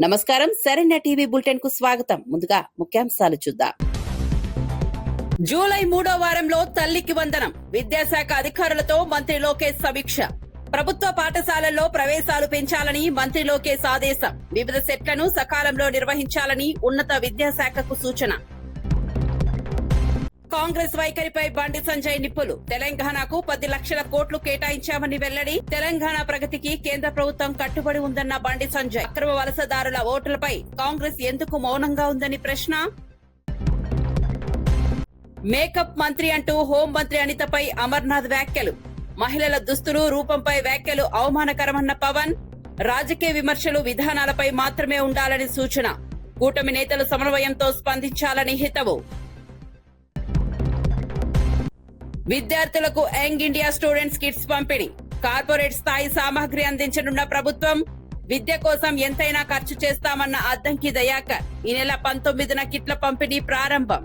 నమస్కారం. Saranya TV bulletin కు స్వాగతం. ముందుగా ముఖ్యాంశాలు చూద్దాం. జూలై 3వ వారంలో తల్లికి వందనం. విద్యాశాఖ అధికారులతో మంత్రి లోకేష్ సమీక్ష. ప్రభుత్వ పాఠశాలల్లో ప్రవేశాలు పెంచాలని మంత్రి లోకేష్ ఆదేశం. వివిధ సెట్లను సకాలంలో నిర్వహించాలని ఉన్నత విద్యాశాఖకు సూచన. కాంగ్రెస్ వైఖరిపై బండి సంజయ్ నిప్పులు. తెలంగాణకు 10 లక్షల కోట్లు కేటాయించామని వెల్లడి. తెలంగాణ ప్రగతికి కేంద్ర ప్రభుత్వం కట్టుబడి ఉందన్న బండి సంజయ్. అక్రమ వలసదారుల ఓట్లపై కాంగ్రెస్ ఎందుకు మౌనంగా ఉందని ప్రశ్న. మేకప్ మంత్రి అంటూ హోంమంత్రి అనితపై అమర్నాథ్ వ్యాఖ్యలు. మహిళల దుస్తులు రూపంపై వ్యాఖ్యలు అవమానకరమన్న పవన్. రాజకీయ విమర్శలు విధానాలపై మాత్రమే ఉండాలని సూచన. కూటమి నేతలు సమన్వయంతో స్పందించాలని హితవు. విద్యార్థులకు యంగ్ ఇండియా స్టూడెంట్స్ కిట్స్ పంపిణీ. కార్పొరేట్ స్థాయి సామాగ్రి అందించనున్న ప్రభుత్వం. విద్య కోసం ఎంతైనా ఖర్చు చేస్తామన్న అద్దంకి దయాకర్. ఈ నెల 19న కిట్ల పంపిణీ ప్రారంభం.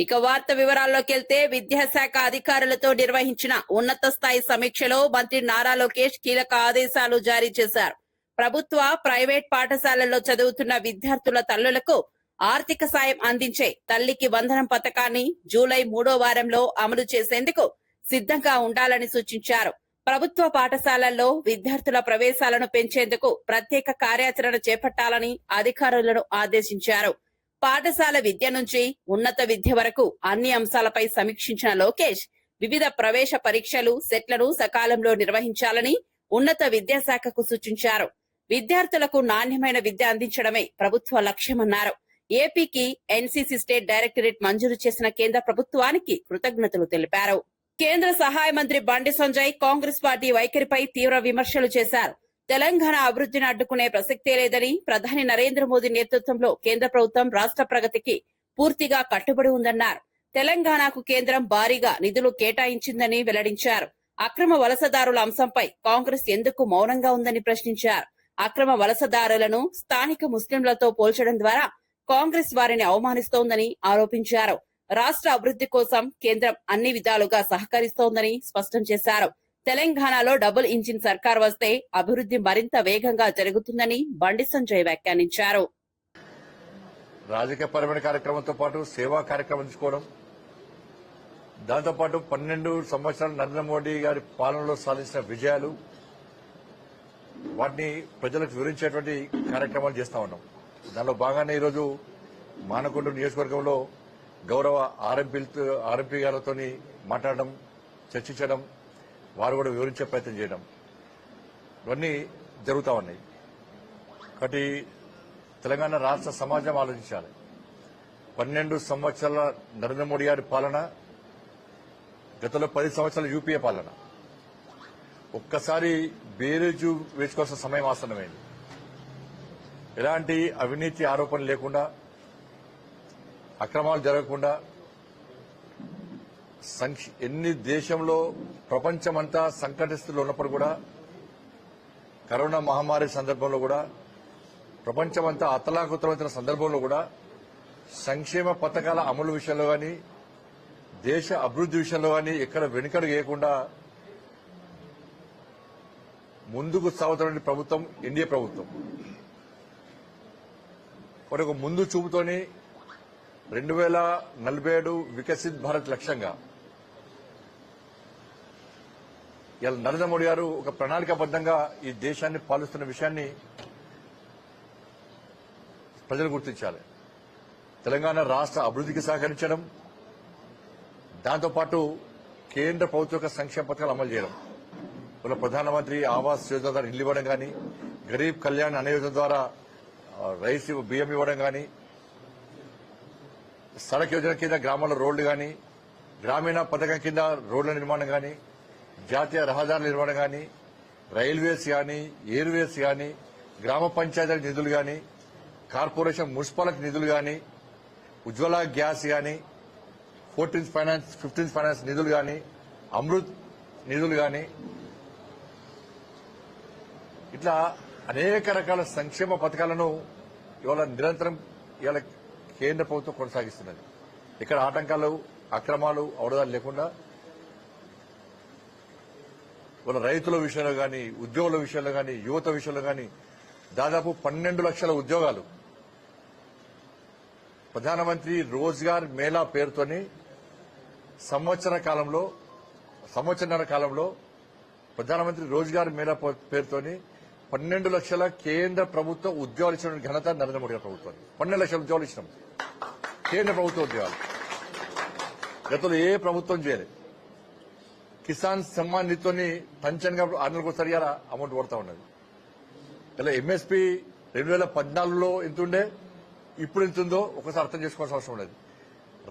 ఇక వార్త వివరాల్లోకి వెళ్తే, విద్యాశాఖ అధికారులతో నిర్వహించిన ఉన్నత స్థాయి సమీక్షలో మంత్రి నారా లోకేష్ కీలక ఆదేశాలు జారీ చేశారు. ప్రభుత్వ, ప్రైవేట్ పాఠశాలల్లో చదువుతున్న విద్యార్థుల తల్లులకు ఆర్థిక సాయం అందించే తల్లికి వందనం పథకాన్ని జూలై 3వ వారంలో అమలు చేసేందుకు సిద్ధంగా ఉండాలని సూచించారు. ప్రభుత్వ పాఠశాలల్లో విద్యార్థుల ప్రవేశాలను పెంచేందుకు ప్రత్యేక కార్యాచరణ చేపట్టాలని అధికారులను ఆదేశించారు. పాఠశాల విద్య నుంచి ఉన్నత విద్య వరకు అన్ని అంశాలపై సమీక్షించిన లోకేష్ వివిధ ప్రవేశ పరీక్షలు, సెట్లను సకాలంలో నిర్వహించాలని ఉన్నత విద్యాశాఖకు సూచించారు. విద్యార్థులకు నాణ్యమైన విద్య అందించడమే ప్రభుత్వ లక్ష్యమన్నారు. ఏపీకి ఎన్సీసీ స్టేట్ డైరెక్టరేట్ మంజూరు చేసిన కేంద్ర ప్రభుత్వానికి కృతజ్ఞతలు తెలిపారు. కేంద్ర సహాయ మంత్రి బండి సంజయ్ కాంగ్రెస్ పార్టీ వైఖరిపై తీవ్ర విమర్శలు చేశారు. తెలంగాణ అభివృద్ధిని అడ్డుకునే ప్రసక్తే లేదని, ప్రధాని నరేంద్ర మోదీ నేతృత్వంలో కేంద్ర ప్రభుత్వం రాష్ట్ర ప్రగతికి పూర్తిగా కట్టుబడి ఉందన్నారు. తెలంగాణకు కేంద్రం భారీగా నిధులు కేటాయించిందని వెల్లడించారు. అక్రమ వలసదారుల అంశంపై కాంగ్రెస్ ఎందుకు మౌనంగా ఉందని ప్రశ్నించారు. అక్రమ వలసదారులను స్థానిక ముస్లింలతో పోల్చడం ద్వారా కాంగ్రెస్ వారిని అవమానిస్తోందని ఆరోపించారు. రాష్ట్ర అభివృద్ధి కోసం కేంద్రం అన్ని విధాలుగా సహకరిస్తోందని స్పష్టం చేశారు. తెలంగాణలో డబుల్ ఇంజిన్ సర్కార్ వస్తే అభివృద్ధి మరింత వేగంగా జరుగుతుందని బండి సంజయ్ వ్యాఖ్యానించారు. రాజకీయపరమైన కార్యక్రమంతో పాటు సేవా కార్యక్రమం తీసుకోవడం, దాంతోపాటు 12 సంవత్సరాలు నరేంద్ర మోడీ గారి పాలనలో సాధించిన విజయాలు, వాటిని ప్రజలకు వివరించేటువంటి కార్యక్రమాలు చేస్తా ఉన్నాం. దానిలో భాగంగానే ఈరోజు మానకొండ నియోజకవర్గంలో గౌరవ ఆర్ఎంపీ గారితో మాట్లాడడం, చర్చించడం, వారు కూడా వివరించే ప్రయత్నం చేయడం, ఇవన్నీ జరుగుతూ ఉన్నాయి. కాబట్టి తెలంగాణ రాష్ట్ర సమాజం ఆలోచించాలి. 12 సంవత్సరాల నరేంద్ర మోడీ గారి పాలన, గతంలో 10 సంవత్సరాల యూపీఏ పాలన, ఒక్కసారి బేరీజు వేసుకోవాల్సిన సమయం ఆసన్నమైంది. ఎలాంటి అవినీతి ఆరోపణలు లేకుండా, అక్రమాలు జరగకుండా, ఎన్ని దేశంలో ప్రపంచమంతా సంకటస్థితిలో ఉన్నప్పుడు కూడా, కరోనా మహమ్మారి సందర్భంలో కూడా, ప్రపంచమంతా అతలాకుతలమైన సందర్భంలో కూడా సంక్షేమ పథకాల అమలు విషయంలో కానీ, దేశ అభివృద్ధి విషయంలో కానీ ఎక్కడ వెనుకడుగు వేయకుండా ముందుకు సాగుతున్న ప్రభుత్వం ఎన్డీఏ ప్రభుత్వం. ఒక ముందు చూపుతోని 2047 వికసిత్ భారత్ లక్ష్యంగా ఇలా నరేంద్ర మోడీ గారు ఒక ప్రణాళికాబద్దంగా ఈ దేశాన్ని పాలిస్తున్న విషయాన్ని ప్రజలు గుర్తించాలి. తెలంగాణ రాష్ట్ర అభివృద్ధికి సహకరించడం, దాంతోపాటు కేంద్ర ప్రభుత్వ యొక్క సంక్షేమ పథకాలు అమలు చేయడం, ఇలా ప్రధానమంత్రి ఆవాస్ యోజన ద్వారా ఇల్లు ఇవ్వడం కానీ, గరీబ్ కళ్యాణ్ అనే యోజన ద్వారా రైస్ బియ్యం ఇవ్వడం కానీ, సడక్ యోజన కింద గ్రామాల్లో రోడ్లు కానీ, గ్రామీణ పథకం కింద రోడ్ల నిర్మాణం కానీ, జాతీయ రహదారుల నిర్మాణం కానీ, రైల్వేస్ కానీ, ఎయిర్వేస్ కానీ, గ్రామ పంచాయతీలకు నిధులు కానీ, కార్పొరేషన్ మున్సిపాలిటీ నిధులు కానీ, ఉజ్వల గ్యాస్ కానీ, 14th ఫైనాన్స్ 15th ఫైనాన్స్ నిధులు కానీ, అమృత్ నిధులు కానీ, ఇట్లా అనేక రకాల సంక్షేమ పథకాలను ఇవాళ నిరంతరం ఇవాళ కేంద్ర ప్రభుత్వం కొనసాగిస్తున్నది. ఇక్కడ ఆటంకాలు, అక్రమాలు, అవరోధాలు లేకుండా వాళ్ళ రైతుల విషయంలో కానీ ఉద్యోగుల విషయంలో కానీ యువత విషయంలో కానీ దాదాపు 12 లక్షల ఉద్యోగాలు ప్రధానమంత్రి రోజ్గార్ మేళా పేరుతోని సంవత్సరన్నర కాలంలో ప్రధానమంత్రి రోజ్గార్ మేళా పేరుతోని 12 లక్షల కేంద్ర ప్రభుత్వ ఉద్యోగాలు ఇచ్చిన ఘనత నరేంద్ర మోడీ గారి ప్రభుత్వాన్ని. 12 లక్షల ఉద్యోగాలు ఇచ్చినాం కేంద్ర ప్రభుత్వ ఉద్యోగాలు. గతంలో ఏ ప్రభుత్వం చేయలేదు. కిసాన్ సమ్మాన్ నిధితోని పంచన్గా 6 నెలలకు ఒకసారి అమౌంట్ పడతా ఉన్నది. ఇలా ఎంఎస్పీ 2014లో ఎంత ఉండే, ఇప్పుడు ఎంత ఉందో ఒకసారి అర్థం చేసుకోవాల్సిన అవసరం ఉన్నది.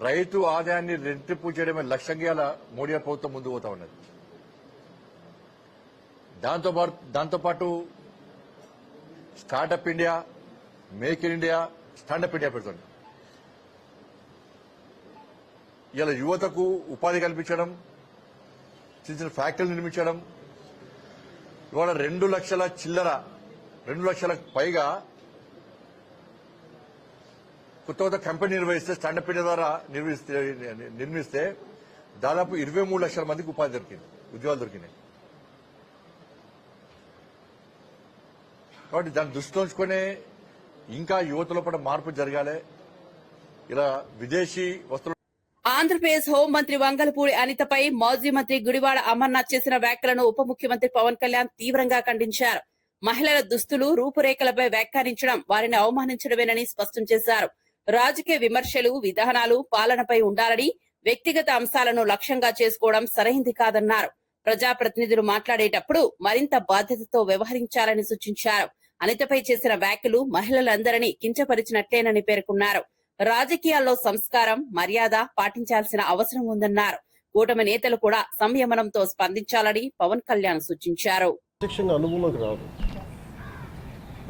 రైతు ఆదాయాన్ని రెట్టింపు చేయడమే లక్ష్యంగా మోడీ గారి ప్రభుత్వం ముందు పోతా ఉన్నది. దాంతోపాటు startup India, make in India, standup India పెడుతుంది. ఇలా యువతకు ఉపాధి కల్పించడం, చిన్న చిన్న ఫ్యాక్టరీలు నిర్మించడం. ఇవాళ 2 లక్షలకు పైగా కొత్త కంపెనీ నిర్వహిస్తే, స్టాండప్ ఇండియా ద్వారా నిర్మిస్తే దాదాపు 23 లక్షల మందికి ఉపాధి దొరికింది, ఉద్యోగాలు దొరికినాయి. కాబట్టి దాన్ని దృష్టిలో ఉంచుకునే ఇంకా యువతలో పడ మార్పు జరగాలి. ఇలా విదేశీ వస్తువులు. ఆంధ్రప్రదేశ్ హోంమంత్రి వంగలపూడి అనితపై మాజీ మంత్రి గుడివాడ అమర్నాథ్ చేసిన వ్యాఖ్యలను ఉప ముఖ్యమంత్రి పవన్ కళ్యాణ్ తీవ్రంగా ఖండించారు. మహిళల దుస్తులు, రూపురేఖలపై వ్యాఖ్యానించడం వారిని అవమానించడమేనని స్పష్టం చేశారు. రాజకీయ విమర్శలు, విధానాలు పాలనపై ఉండాలని, వ్యక్తిగత అంశాలను లక్ష్యంగా చేసుకోవడం సరైంది కాదన్నారు. ప్రజాప్రతినిధులు మాట్లాడేటప్పుడు మరింత బాధ్యతతో వ్యవహరించాలని సూచించారు. అనితపై చేసిన వ్యాఖ్యలు మహిళలందరినీ కించపరిచినట్లేనని పేర్కొన్నారు. రాజకీయాల్లో సంస్కారం, మర్యాద పాటించాల్సిన అవసరం ఉందన్నారు. కూటమి నేతలు కూడా సంయమనంతో స్పందించాలని పవన్ కళ్యాణ్ సూచించారు. ప్రత్యక్షంగా అనుభవంలోకి రాదు.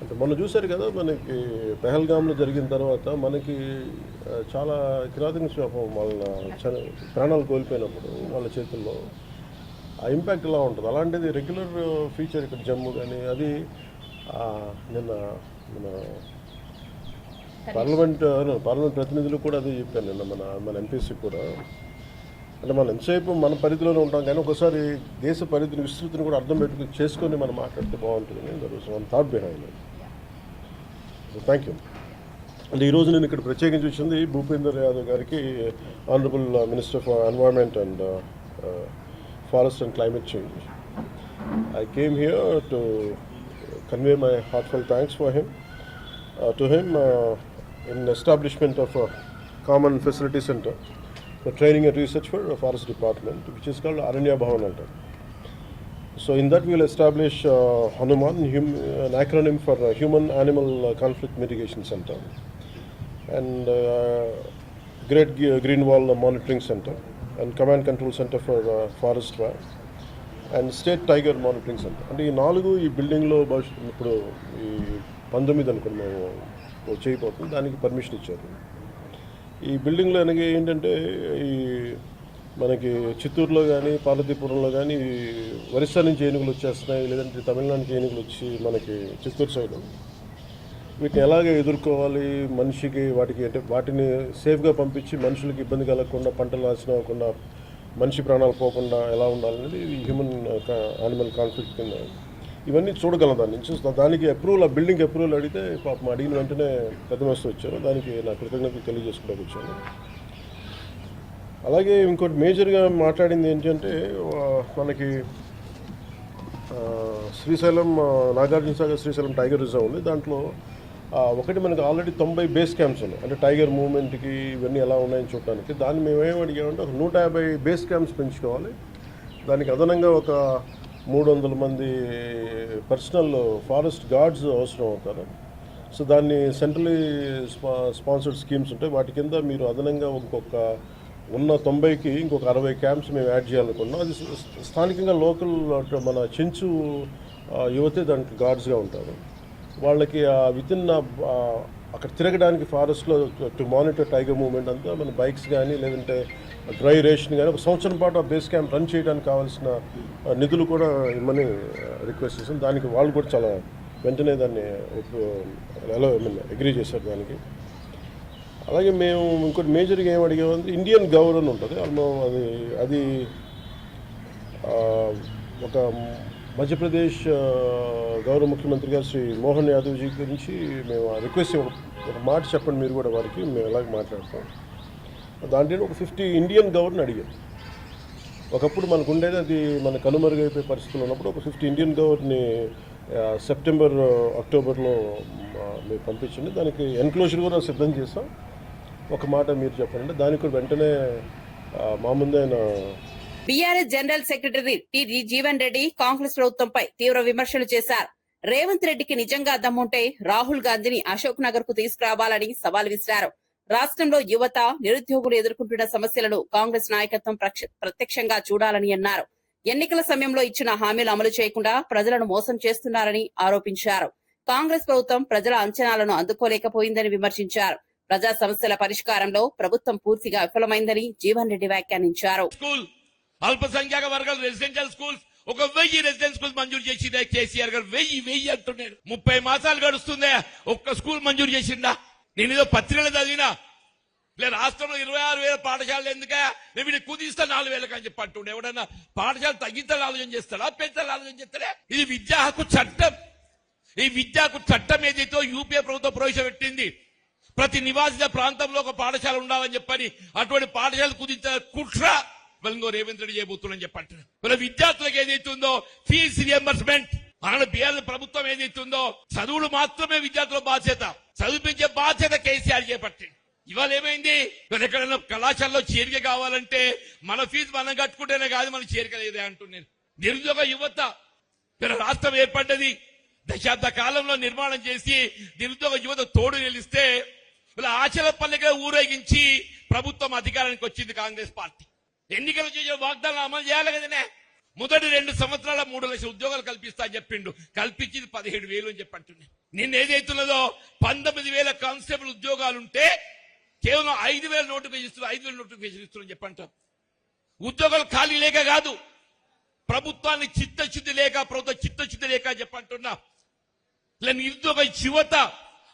అంటే మొన్న చూశారు కదా, మనకి పెహల్గాంలో జరిగిన తర్వాత మనకి చాలా కిరాతక వాళ్ళ ప్రాణాలు కోల్పోయినప్పుడు వాళ్ళ చేతుల్లో ఆ ఇంపాక్ట్ ఎలా ఉంటుంది. అలాంటిది రెగ్యులర్ ఫీచర్ ఇక్కడ జమ్మూ కానీ అది నిన్న మన పార్లమెంట్ ప్రతినిధులు కూడా అదే చెప్పాను నిన్న మన ఎంపీసీ కూడా. అంటే మనం ఎంతసేపు మన పరిధిలోనే ఉంటాం కానీ ఒకసారి దేశ పరిధిని విస్తృతిని కూడా అర్థం చేసుకొని మనం మాట్లాడితే బాగుంటుంది. One thought behind it. Thank you. అంటే ఈరోజు నేను ఇక్కడ ప్రత్యేకించి వచ్చింది భూపేందర్ యాదవ్ గారికి, honourable minister for environment and forest and climate change. I came here to convey my heartfelt thanks to him in establishment of a common facility center for training and research for the forest department, which is called Aranya Bhavan. So in that we will establish Hanuman, an acronym for Human Animal Conflict Mitigation Center, and Great Green Wall Monitoring Center, and Command Control Center for Forest Fire, and State Tiger Monitoring Center. అంటే ఈ 4 ఈ బిల్డింగ్లో ఇప్పుడు ఈ 19 అనుకుని మేము చేయబోతుంది. దానికి పర్మిషన్ ఇచ్చారు. ఈ బిల్డింగ్లో అనగా ఏంటంటే ఈ మనకి చిత్తూరులో కానీ పార్వతీపురంలో కానీ ఒరిస్సా నుంచి ఏనుగులు వచ్చేస్తున్నాయి, లేదంటే తమిళనాడు నుంచి ఏనుగులు వచ్చి మనకి చిత్తూరు సైడ్ వీటిని ఎలాగే ఎదుర్కోవాలి, మనిషికి వాటికి అంటే వాటిని సేఫ్గా పంపించి మనుషులకి ఇబ్బంది కలగకుండా, పంటలు నాశనం అవ్వకుండా, మనిషి ప్రాణాలు పోకుండా ఎలా ఉండాలనేది హ్యూమన్ యానిమల్ కాన్ఫ్లిక్ట్ కింద ఇవన్నీ చూడగలం. దాని నుంచి దానికి అప్రూవల్, ఆ బిల్డింగ్ అప్రూవల్ అడిగితే పాపం అడిగిన వెంటనే పెద్ద మస్తు వచ్చారు. దానికి నా కృతజ్ఞతలు తెలియజేసుకోవడానికి వచ్చాను. అలాగే ఇంకోటి మేజర్గా మాట్లాడింది ఏంటంటే మనకి శ్రీశైలం, నాగార్జున సాగర్ శ్రీశైలం టైగర్ రిజర్వ్ ఉంది. దాంట్లో ఒకటి మనకి ఆల్రెడీ 90 బేస్ క్యాంప్స్ ఉన్నాయి. అంటే టైగర్ మూవ్మెంట్కి ఇవన్నీ ఎలా ఉన్నాయని చూడడానికి. దాన్ని మేమేం అడిగామంటే ఒక 150 బేస్ క్యాంప్స్ పెంచుకోవాలి. దానికి అదనంగా ఒక 300 మంది పర్సనల్ ఫారెస్ట్ గార్డ్స్ అవసరం అవుతారు. సో దాన్ని సెంట్రలీ స్పాన్సర్డ్ స్కీమ్స్ ఉంటాయి. వాటి కింద మీరు అదనంగా ఇంకొక ఉన్న 90కి ఇంకొక 60 క్యాంప్స్ మేము యాడ్ చేయాలనుకున్నాం. అది స్థానికంగా లోకల్ మన చెంచు యువతే దానికి గార్డ్స్గా ఉంటారు. వాళ్ళకి వితిన్ అక్కడ తిరగడానికి ఫారెస్ట్లో టు మానిటర్ టైగర్ మూవ్మెంట్ అంతా మన బైక్స్ కానీ లేదంటే డ్రై రేషన్ కానీ ఒక సంవత్సరం పాటు ఆ బేస్ క్యాంప్ రన్ చేయడానికి కావాల్సిన నిధులు కూడా ఇమ్మని రిక్వెస్ట్ చేసాం. దానికి వాళ్ళు కూడా చాలా వెంటనే దాన్ని అగ్రీ చేశారు దానికి. అలాగే మేము ఇంకోటి మేజర్గా ఏం అడిగామంటే ఇండియన్ గౌర్ అని ఉంటుంది. అది ఒక మధ్యప్రదేశ్ గౌరవ ముఖ్యమంత్రి గారు శ్రీ మోహన్ యాదవ్జీ గురించి మేము రిక్వెస్ట్ ఒక మాట చెప్పండి మీరు కూడా వారికి, మేము ఎలాగ మాట్లాడతాం. దాంట్లో ఒక 50 ఇండియన్ గవర్ని అడిగాం. ఒకప్పుడు మనకు ఉండేది అది మన కనుమరుగైపోయే పరిస్థితులు ఉన్నప్పుడు ఒక 50 ఇండియన్ గవర్ని సెప్టెంబర్ అక్టోబర్లో మీరు పంపించండి. దానికి ఎన్క్లోజర్ కూడా సిద్ధం చేస్తాం. ఒక మాట మీరు చెప్పండి. దానికి కూడా వెంటనే మా ముందే ఆయన BRS general secretary T Jeevan Reddy Congress ప్రభుత్వంపై తీవ్ర విమర్శలు చేశారు. రేవంత్ రెడ్డికి నిజంగా దమ్ముంటే రాహుల్ గాంధీని అశోక్ నగర్ కు తీసుకురావాలని సవాల్ విసిరారు. రాష్ట్రంలో యువత, నిరుద్యోగులు ఎదుర్కొంటున్న సమస్యలను కాంగ్రెస్ నాయకత్వం ప్రత్యక్షంగా చూడాలని అన్నారు. ఎన్నికల సమయంలో ఇచ్చిన హామీలు అమలు చేయకుండా ప్రజలను మోసం చేస్తున్నారని ఆరోపించారు. కాంగ్రెస్ ప్రభుత్వం ప్రజల అంచనాలను అందుకోలేకపోయిందని విమర్శించారు. ప్రజా సమస్యల పరిష్కారంలో ప్రభుత్వం పూర్తిగా విఫలమైందని జీవన్ రెడ్డి వ్యాఖ్యానించారు. అల్పసంఖ్యాక వర్గాలు రెసిడెన్షియల్ స్కూల్స్ 1000 రెసిడెన్షియల్ స్కూల్స్ మంజూరు చేసిందా కేసీఆర్ గారు? 1000 అంటున్నాడు. 30 మాసాలు గడుస్తుందా, ఒక్క స్కూల్ మంజూరు చేసిందా? నేను ఏదో పత్రికలు చదివినా లేదు. రాష్ట్రంలో 26,000 పాఠశాలలు ఎందుక నేను వీడిని కుదిస్తా 4,000 అని చెప్పి అంటుండే. ఎవడన్నా పాఠశాల తగ్గించాలని ఆలోచన చేస్తాడా, పెంచాలని ఆలోచన చేస్తాడా? ఇది విద్యా హక్కు చట్టం. ఈ విద్యా హక్కు చట్టం ఏదైతే యూపీఏ ప్రభుత్వం ప్రవేశపెట్టింది, ప్రతి నివాసిత ప్రాంతంలో ఒక పాఠశాల ఉండాలని చెప్పని అటువంటి పాఠశాల కుదించిన కుట్ర ఇంకో రేవంత్ రెడ్డి చేయబోతుందని చెప్పంటున్నారు. వీళ్ళ విద్యార్థులకు ఏదైతుందో ఫీజు రియంబర్స్మెంట్, మన బీఆర్ఎస్ ప్రభుత్వం ఏదైతుందో చదువులు మాత్రమే విద్యార్థుల బాధ్యత, చదివించే బాధ్యత కేసీఆర్ చేపట్టింది. ఇవాళ ఏమైంది? ఎక్కడైనా కళాశాలలో చేరిక కావాలంటే మన ఫీజు మనం కట్టుకుంటేనే కాదు, మన చేరిక లేదే అంటున్నాను. నిరుద్యోగ యువత రాష్ట్రం ఏర్పడ్డది, దశాబ్ద కాలంలో నిర్మాణం చేసి నిరుద్యోగ యువత తోడు నిలిస్తే వీళ్ళ ఆశల పల్లెగా ఊరేగించి ప్రభుత్వం అధికారానికి వచ్చింది కాంగ్రెస్ పార్టీ. ఎన్నికలు చేసే వాగ్దానాలు అమలు చేయాలి కదనే. మొదటి 2 సంవత్సరాల 3 లక్షల ఉద్యోగాలు కల్పిస్తా అని చెప్పిండు, కల్పించింది 17,000 అని చెప్పంటున్నాయి. నిన్న ఏదైతున్నదో 19,000 కానిస్టేబుల్ ఉద్యోగాలుంటే కేవలం 5,000 నోటిఫికేషన్ 5,000 నోటిఫికేషన్ ఇస్తున్నారని చెప్పంటాం. ఉద్యోగాలు ఖాళీ లేక కాదు, ప్రభుత్వాన్ని చిత్తశుద్ధి లేక, ప్రభుత్వ చిత్తశుద్ధి లేక చెప్పంటున్నా. ఇలా నిరుద్యోగ యువత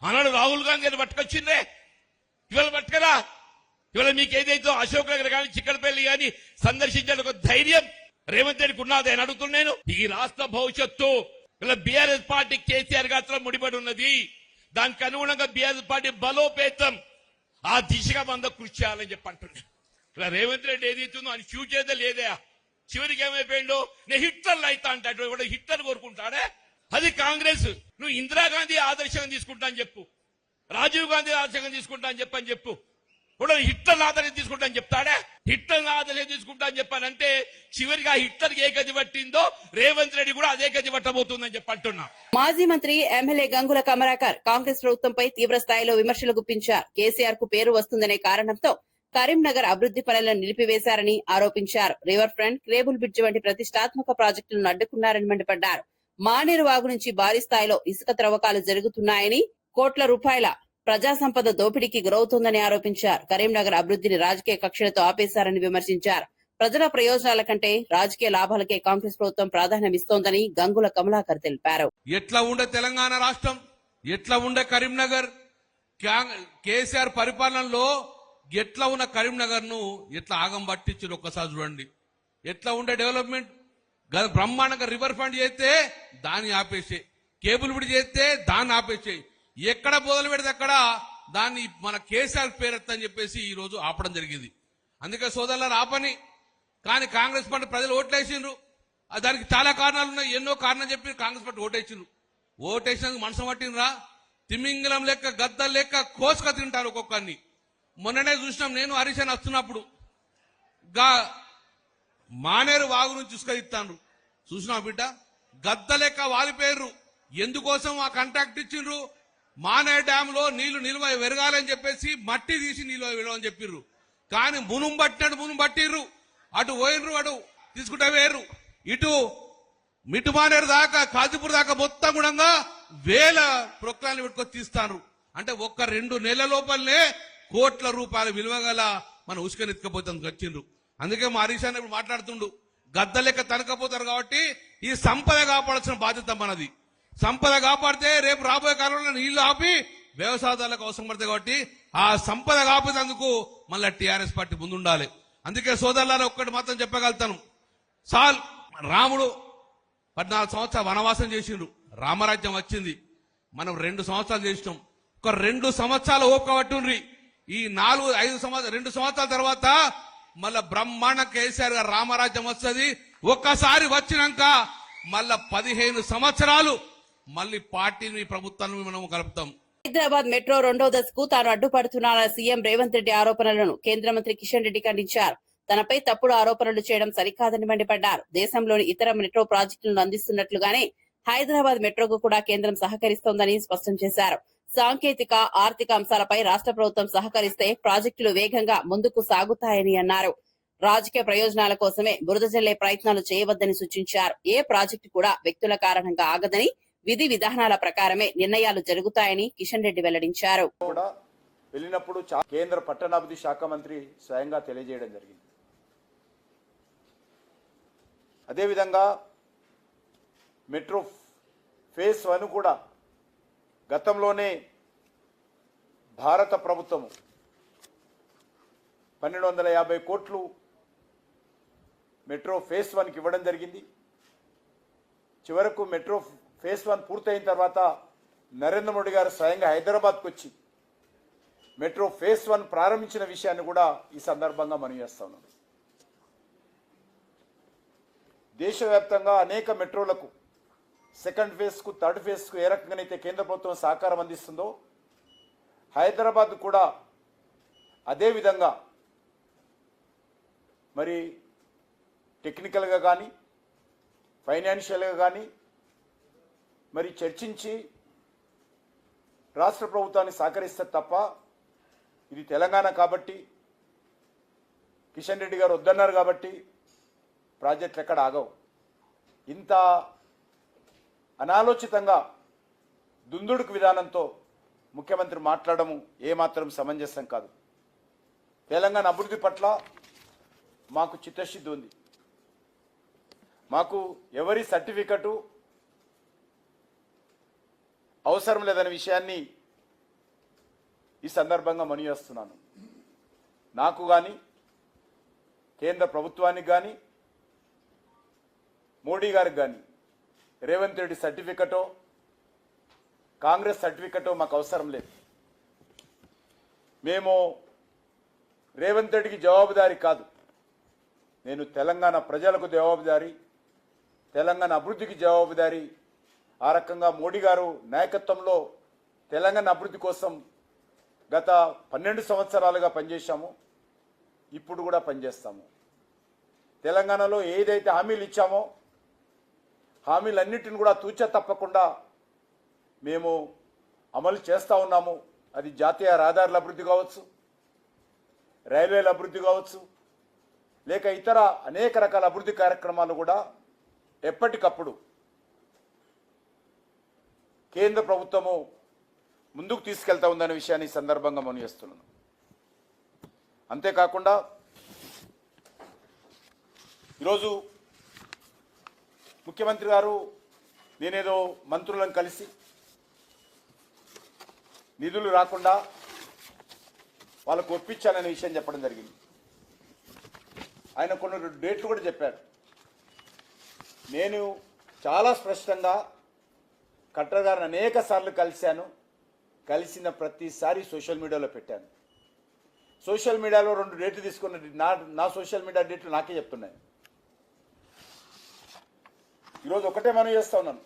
అన్నాడు రాహుల్ గాంధీ గారిని పట్టుకొచ్చిందే, ఇవాళ పట్టుకరా. ఇవాళ మీకు ఏదైతే అశోక్ నగర్ కానీ చిక్కడపల్లి కానీ సందర్శించాలని ఒక ధైర్యం రేవంత్ రెడ్డికి ఉన్నది అని అడుగుతున్నాను. ఈ రాష్ట్ర భవిష్యత్తు ఇలా బీఆర్ఎస్ పార్టీ కేసీఆర్ గారితో ముడిపడి ఉన్నది. దానికి అనుగుణంగా బీఆర్ఎస్ పార్టీ బలోపేతం ఆ దిశగా మన కృషి చేయాలని చెప్పంటున్నా. ఇలా రేవంత్ రెడ్డి ఏదైతుందో అని ఫ్యూచర్ లేదే. చివరికి ఏమైపోయిందో నేను హిట్లర్లు అవుతా అంటే హిట్లర్ కోరుకుంటాడే. అది కాంగ్రెస్. నువ్వు ఇందిరాగాంధీ ఆదర్శంగా తీసుకుంటా అని చెప్పు, రాజీవ్ గాంధీ ఆదర్శంగా తీసుకుంటా అని చెప్పు. ఇప్పుడు హిట్లర్ ఆదర్శం తీసుకుంటా అని చెప్తాడా? హిట్లర్ ఆదర్శం తీసుకుంటా అని చెప్పానంటే చివరిగా హిట్లర్కి ఏ గది పట్టిందో రేవంత్ రెడ్డి కూడా అదే గది పట్టబోతుందని చెప్పంటున్నా. మాజీ మంత్రి ఎమ్మెల్యే గంగుల కమలాకర్ కాంగ్రెస్ ప్రభుత్వంపై తీవ్ర స్థాయిలో విమర్శలు గుప్పించారు. కేసీఆర్ కు పేరు వస్తుందనే కారణంతో కరీంనగర్ అభివృద్ది పనులను నిలిపివేశారని ఆరోపించారు. రివర్ ఫ్రంట్, కేబుల్ బ్రిడ్జ్ వంటి ప్రతిష్టాత్మక ప్రాజెక్టులను అడ్డుకున్నారని మండిపడ్డారు. మానేరు వాగు నుంచి భారీ స్థాయిలో ఇసుక త్రవ్వకాలు జరుగుతున్నాయని, కోట్ల రూపాయల ప్రజా సంపద దోపిడీకి గురవుతోందని ఆరోపించారు. కరీంనగర్ అభివృద్ధిని రాజకీయ కక్షలతో ఆపేశారని విమర్శించారు. ప్రజల ప్రయోజనాల కంటే రాజకీయ లాభాలకే కాంగ్రెస్ ప్రభుత్వం ప్రాధాన్యమిస్తోందని గంగుల కమలాకర్ తెలిపారు. ఎట్లా ఉండే తెలంగాణ రాష్ట్రం, ఎట్లా ఉండే కరీంనగర్, కేసీఆర్ పరిపాలనలో ఎట్లా ఉన్న కరీంనగర్ ను ఎట్లా ఆగం పట్టించారు ఒక్కసారి చూడండి. ఎట్లా ఉండే డెవలప్మెంట్. బ్రహ్మాండంగా రివర్ ఫ్రంట్ చేస్తే దాన్ని ఆపేసే, కేబుల్ బ్రిడ్జ్ చేస్తే దాన్ని ఆపేసే, ఎక్కడ మొదలు పెడితే అక్కడ దాన్ని మన కేసీఆర్ పేరెత్తని చెప్పేసి ఈ రోజు ఆపడం జరిగింది. అందుకే సోదరులారా ఆపని. కానీ కాంగ్రెస్ పార్టీ ప్రజలు ఓట్లేసిండ్రు. దానికి చాలా కారణాలు ఉన్నాయి, ఎన్నో కారణాలు చెప్పి కాంగ్రెస్ పార్టీ ఓటేసిండ్రు. ఓటేసినందుకు మనసు పట్టినరా? తిమింగలం లెక్క గద్దలు లెక్క కోసుక తింటారు ఒక్కొక్కరిని. మొన్ననే చూసినాం, నేను హరీష్ అని వస్తున్నప్పుడు మానేరు వాగు నుంచి చూసుకొస్తాను. చూసినా బిడ్డ, గద్ద లెక్క వాలిపోయారు. ఎందుకోసం ఆ కాంట్రాక్ట్ ఇచ్చిండ్రు? మానేరు డ్యామ్ లో నీళ్లు నిల్వ పెరగాలని చెప్పేసి మట్టి తీసి నిల్వ వెళ్ళమని చెప్పిర్రు. కానీ మునుం పట్టిర్రు. అటు పోయినరు, అటు తీసుకుంటే వేరు. ఇటు మిటు మానేరు దాకా కాజీపూర్ దాకా మొత్తం కూడా వేల ప్రొక్లాన్ని పెట్టుకొని తీస్తాను. అంటే ఒక్క 2 నెలల లోపలనే కోట్ల రూపాయల విలువ గల మన ఉసుకనెత్తుకపోతాం వచ్చిండ్రు. అందుకే మా హరీష్ అన్న ఇప్పుడు మాట్లాడుతుండు, గద్ద లెక్క తనకపోతారు కాబట్టి ఈ సంపద కాపాడాల్సిన బాధ్యత మనది. సంపద కాపాడితే రేపు రాబోయే కాలంలో నీళ్లు ఆపి వ్యవసాయదారులకు అవసరం పడతాయి. కాబట్టి ఆ సంపద కాపేందుకు మళ్ళీ టీఆర్ఎస్ పార్టీ ముందుండాలి. అందుకే సోదరులారా ఒక్కటి మాత్రం చెప్పగలుగుతాను, రాముడు 14 సంవత్సరాలు వనవాసం చేసిండ్రు, రామరాజ్యం వచ్చింది. మనం 2 సంవత్సరాలు చేసినాం. ఒక 2 సంవత్సరాలు ఓపిక పట్టుండ్రి. ఈ 4-5 సంవత్సరాలు 2 సంవత్సరాల తర్వాత మళ్ళా బ్రహ్మాండ కేసీఆర్ గారు రామరాజ్యం వస్తుంది. ఒక్కసారి వచ్చినాక మళ్ళా 15 సంవత్సరాలు మళ్ళీ పార్టీని ప్రభుత్వాన్ని మనం కలుపుతాం. హైదరాబాద్ మెట్రో 2వ దశకు తాను అడ్డుపడుతున్నారన్న సీఎం రేవంత్ రెడ్డి ఆరోపణలను కేంద్ర మంత్రి కిషన్ రెడ్డి ఖండించారు. తనపై తప్పుడు ఆరోపణలు చేయడం సరికాదని మండిపడ్డారు. దేశంలోని ఇతర మెట్రో ప్రాజెక్టులను అందిస్తున్నట్లుగానే హైదరాబాద్ మెట్రోకు కూడా కేంద్రం సహకరిస్తోందని స్పష్టం చేశారు. సాంకేతిక, ఆర్థిక అంశాలపై రాష్ట్ర ప్రభుత్వం సహకరిస్తే ప్రాజెక్టులు వేగంగా ముందుకు సాగుతాయని అన్నారు. రాజకీయ ప్రయోజనాల కోసమే బురద జల్లే ప్రయత్నాలు చేయవద్దని సూచించారు. ఏ ప్రాజెక్టు కూడా వ్యక్తుల కారణంగా ఆగదని, విధి విధానాల ప్రకారమే నిర్ణయాలు జరుగుతాయని కిషన్ రెడ్డి వెల్లడించారు. కూడా వెళ్ళినప్పుడు కేంద్ర పట్టణాభివృద్ధి శాఖ మంత్రి స్వయంగా తెలియజేయడం జరిగింది. అదేవిధంగా మెట్రో ఫేజ్ 1 కూడా గతంలోనే భారత ప్రభుత్వం 1250 కోట్లు మెట్రో ఫేజ్ 1కి ఇవ్వడం జరిగింది. చివరకు మెట్రో ఫేజ్ 1 పూర్తయిన తర్వాత నరేంద్ర మోడీ గారు స్వయంగా హైదరాబాద్కు వచ్చి మెట్రో ఫేజ్ 1 ప్రారంభించిన విషయాన్ని కూడా ఈ సందర్భంగా మనం చేస్తా ఉన్నాం. దేశవ్యాప్తంగా అనేక మెట్రోలకు సెకండ్ ఫేజ్కు, థర్డ్ ఫేజ్కు ఏ రకంగానైతే కేంద్ర ప్రభుత్వం సహకారం అందిస్తుందో హైదరాబాద్ కూడా అదేవిధంగా మరి టెక్నికల్గా కానీ ఫైనాన్షియల్గా కానీ మరి చర్చించి రాష్ట్ర ప్రభుత్వాన్ని సహకరిస్తే తప్ప, ఇది తెలంగాణ కాబట్టి కిషన్ రెడ్డి గారు వద్దన్నారు కాబట్టి ప్రాజెక్టులు ఎక్కడ ఆగవు. ఇంత అనాలోచితంగా దుందుడుకు విధానంతో ముఖ్యమంత్రి మాట్లాడము ఏమాత్రం సమంజసం కాదు. తెలంగాణ అభివృద్ధి పట్ల మాకు చిత్తశుద్ధి ఉంది. మాకు ఎవరి సర్టిఫికెటు అవసరం లేదనే విషయాన్ని ఈ సందర్భంగా మనవి చేస్తున్నాను. నాకు కానీ కేంద్ర ప్రభుత్వానికి కానీ మోడీ గారికి కానీ రేవంత్ రెడ్డి సర్టిఫికెటో కాంగ్రెస్ సర్టిఫికెటో మాకు అవసరం లేదు. మేము రేవంత్ రెడ్డికి జవాబుదారీ కాదు, నేను తెలంగాణ ప్రజలకు జవాబుదారీ, తెలంగాణ అభివృద్ధికి జవాబుదారీ. ఆ రకంగా మోడీ గారు నాయకత్వంలో తెలంగాణ అభివృద్ధి కోసం గత 12 సంవత్సరాలుగా పనిచేశాము, ఇప్పుడు కూడా పనిచేస్తాము. తెలంగాణలో ఏదైతే హామీలు ఇచ్చామో హామీలన్నింటిని కూడా తూచా తప్పకుండా మేము అమలు చేస్తూ ఉన్నాము. అది జాతీయ రహదారుల అభివృద్ధి కావచ్చు, రైల్వేల అభివృద్ధి కావచ్చు, లేక ఇతర అనేక రకాల అభివృద్ధి కార్యక్రమాలు కూడా ఎప్పటికప్పుడు కేంద్ర ప్రభుత్వము ముందుకు తీసుకెళ్తా ఉందనే విషయాన్ని సందర్భంగా మనం చేస్తున్నాను. అంతేకాకుండా ఈరోజు ముఖ్యమంత్రి గారు నేనేదో మంత్రులను కలిసి నిధులు రాకుండా వాళ్ళకు ఒప్పించాననే విషయం చెప్పడం జరిగింది. ఆయన కొన్ని డేట్లు కూడా చెప్పారు. నేను చాలా స్పష్టంగా కలెక్టర్ గారిని అనేక సార్లు కలిశాను. కలిసిన ప్రతిసారి సోషల్ మీడియాలో పెట్టాను. సోషల్ మీడియాలో 2 డేట్లు తీసుకున్న నా సోషల్ మీడియా డేట్లు నాకే చెప్తున్నాయి. ఈరోజు ఒకటే మనం చేస్తా ఉన్నాను.